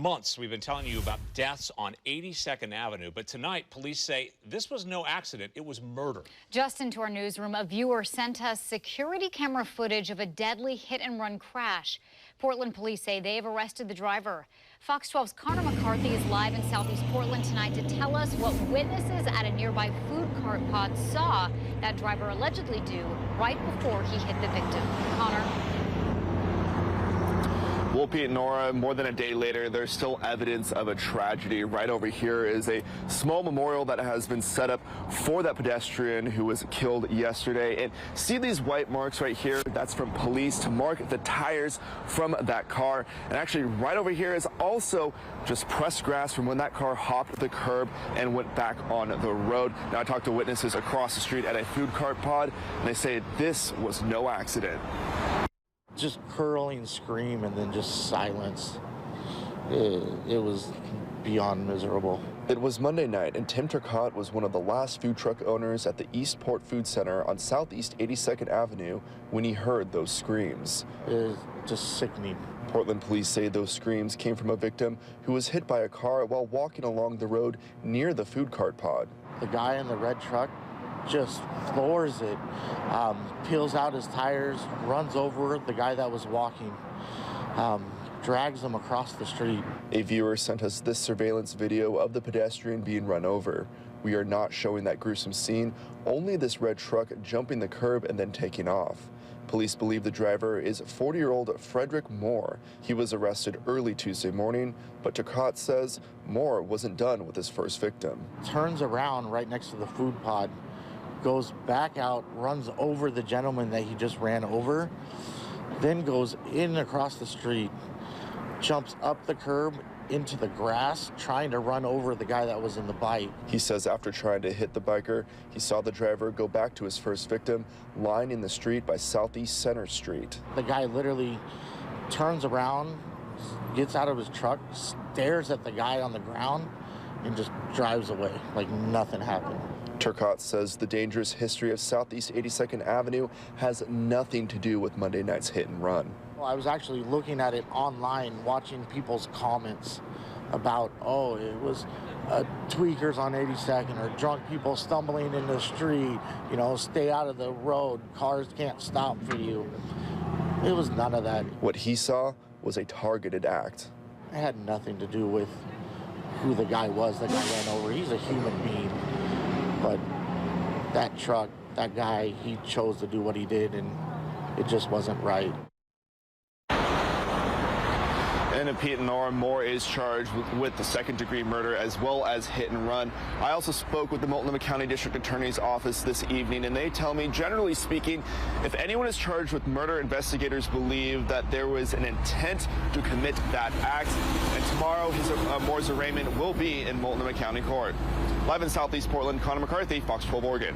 months, we've been telling you about deaths on 82nd Avenue, but tonight, police say this was no accident, it was murder. Just into our newsroom, a viewer sent us security camera footage of a deadly hit-and-run crash. Portland police say they have arrested the driver. Fox 12's Connor McCarthy is live in Southeast Portland tonight to tell us what witnesses at a nearby food cart pod saw that driver allegedly do right before he hit the victim. Connor. Well, Pete and Nora, more than a day later, there's still evidence of a tragedy. Right over here is a small memorial that has been set up for that pedestrian who was killed yesterday. And see these white marks right here? That's from police to mark the tires from that car. And actually, right over here is also just pressed grass from when that car hopped the curb and went back on the road. Now, I talked to witnesses across the street at a food cart pod, and they say this was no accident. Just curling scream and then just silence. It was beyond miserable. It was Monday night, and Tim Turcotte was one of the last food truck owners at the Eastport Food Center on Southeast 82nd Avenue when he heard those screams. It was just sickening. Portland police say those screams came from a victim who was hit by a car while walking along the road near the food cart pod. The guy in the red truck just floors it, peels out his tires, runs over the guy that was walking, drags him across the street. A viewer sent us this surveillance video of the pedestrian being run over. We are not showing that gruesome scene, only this red truck jumping the curb and then taking off. Police believe the driver is 40-year-old Frederick Moore. He was arrested early Tuesday morning, but Turcotte says Moore wasn't done with his first victim. Turns around right next to the food pod, goes back out, runs over the gentleman that he just ran over, then goes in across the street, jumps up the curb into the grass, trying to run over the guy that was in the bike. He says after trying to hit the biker, he saw the driver go back to his first victim, lying in the street by Southeast Center Street. The guy literally turns around, gets out of his truck, stares at the guy on the ground, and just drives away like nothing happened. Turcotte says the dangerous history of Southeast 82nd Avenue has nothing to do with Monday night's hit and run. Well, I was actually looking at it online, watching people's comments about, oh, it was tweakers on 82nd or drunk people stumbling in the street, you know, stay out of the road, cars can't stop for you. It was none of that. What he saw was a targeted act. It had nothing to do with who the guy was that got ran over. He's a human being. But that truck, that guy, he chose to do what he did, and it just wasn't right. And Pete and Nora, Moore is charged with the second-degree murder as well as hit and run. I also spoke with the Multnomah County District Attorney's Office this evening, and they tell me, generally speaking, if anyone is charged with murder, investigators believe that there was an intent to commit that act. And tomorrow, Moore's arraignment will be in Multnomah County Court. Live in Southeast Portland, Connor McCarthy, Fox 12 Oregon.